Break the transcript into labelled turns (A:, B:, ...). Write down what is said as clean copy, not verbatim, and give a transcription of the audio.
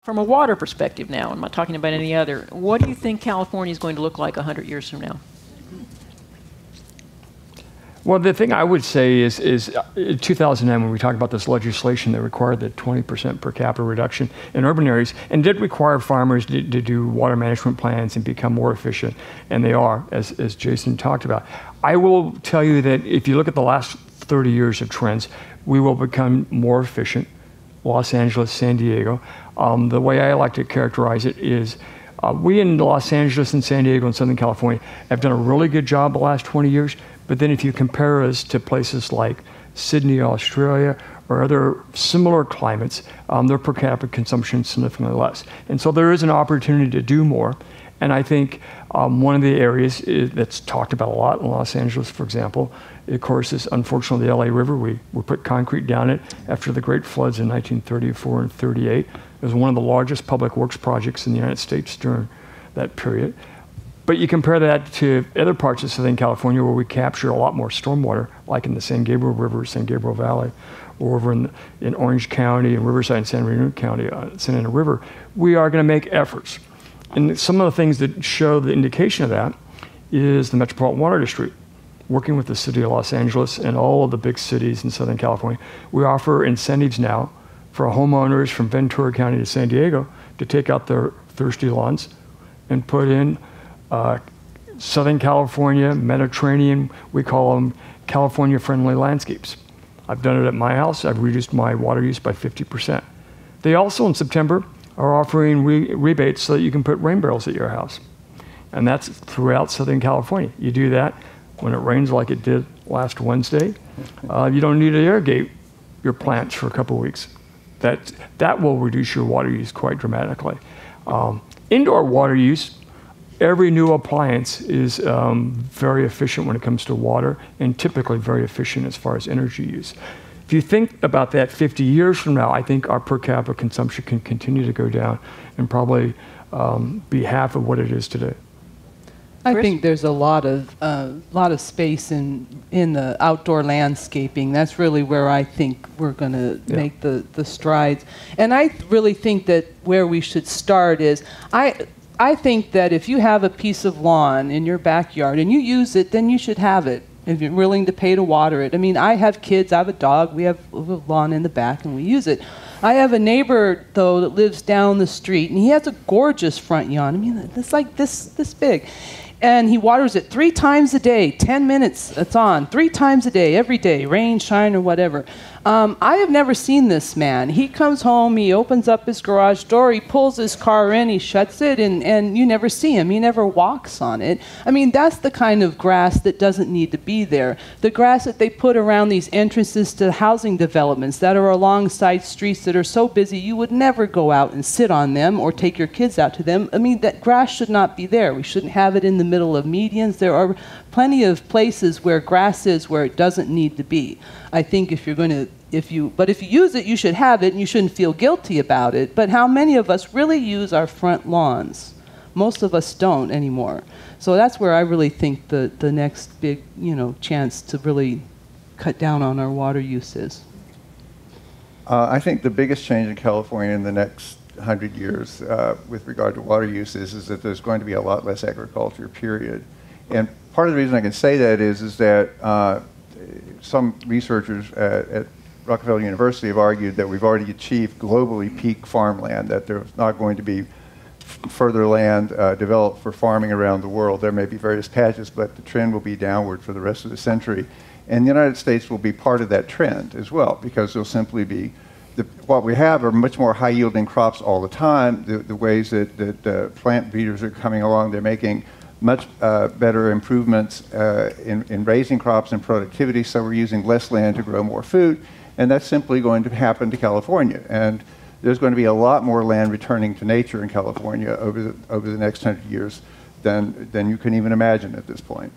A: From a water perspective now, I'm not talking about any other, what do you think California is going to look like 100 years from now?
B: Well, the thing I would say is in 2009, when we talked about this legislation that required the 20% per capita reduction in urban areas, and did require farmers to do water management plans and become more efficient, and they are, as Jason talked about. I will tell you that if you look at the last 30 years of trends, we will become more efficient. Los Angeles, San Diego. The way I like to characterize it is we in Los Angeles and San Diego and Southern California have done a really good job the last 20 years. But then if you compare us to places like Sydney, Australia, or other similar climates, their per capita consumption is significantly less. And so there is an opportunity to do more. And I think one of the areas that's talked about a lot in Los Angeles, for example, of course, is unfortunately the LA River. We put concrete down it after the great floods in 1934 and 38. It was one of the largest public works projects in the United States during that period. But you compare that to other parts of Southern California where we capture a lot more stormwater, like in the San Gabriel River, San Gabriel Valley, or over in Orange County and Riverside and San Bernardino County, Santa Ana River. We are going to make efforts. And some of the things that show the indication of that is the Metropolitan Water District. Working with the city of Los Angeles and all of the big cities in Southern California, we offer incentives now for homeowners from Ventura County to San Diego to take out their thirsty lawns and put in Southern California, Mediterranean, we call them California-friendly landscapes. I've done it at my house. I've reduced my water use by 50%. They also, in September, are offering rebates so that you can put rain barrels at your house. And that's throughout Southern California. You do that when it rains like it did last Wednesday. You don't need to irrigate your plants for a couple of weeks. That will reduce your water use quite dramatically. Indoor water use, every new appliance is very efficient when it comes to water and typically very efficient as far as energy use. If you think about that 50 years from now, I think our per capita consumption can continue to go down and probably be half of what it is today.
C: I think there's a lot of space in the outdoor landscaping. That's really where I think we're going to make the strides. And I really think that where we should start is, I think that if you have a piece of lawn in your backyard and you use it, then you should have it if you're willing to pay to water it. I mean, I have kids, I have a dog, we have a lawn in the back and we use it. I have a neighbor, though, that lives down the street, and he has a gorgeous front lawn. I mean, it's like this big. And he waters it 3 times a day, 10 minutes it's on, 3 times a day, every day, rain, shine, or whatever. I have never seen this man. He comes home, he opens up his garage door, he pulls his car in, he shuts it, and you never see him. He never walks on it. I mean, that's the kind of grass that doesn't need to be there. The grass that they put around these entrances to housing developments that are alongside streets that are so busy you would never go out and sit on them or take your kids out to them. I mean, that grass should not be there. We shouldn't have it in the middle of medians. There are plenty of places where grass is where it doesn't need to be. I think if you use it, you should have it, and you shouldn't feel guilty about it. But how many of us really use our front lawns? Most of us don't anymore. So that's where I really think the next big, chance to really cut down on our water use is.
D: I think the biggest change in California in the next 100 years with regard to water use is that there's going to be a lot less agriculture, period. And part of the reason I can say that is that some researchers at Rockefeller University have argued that we've already achieved globally peak farmland, that there's not going to be further land developed for farming around the world. There may be various patches, but the trend will be downward for the rest of the century. And the United States will be part of that trend as well, because there'll simply be, what we have are much more high-yielding crops all the time. The ways that plant breeders are coming along, they're making much better improvements in raising crops and productivity, so we're using less land to grow more food, and that's simply going to happen to California. And there's going to be a lot more land returning to nature in California over the next 100 years than you can even imagine at this point.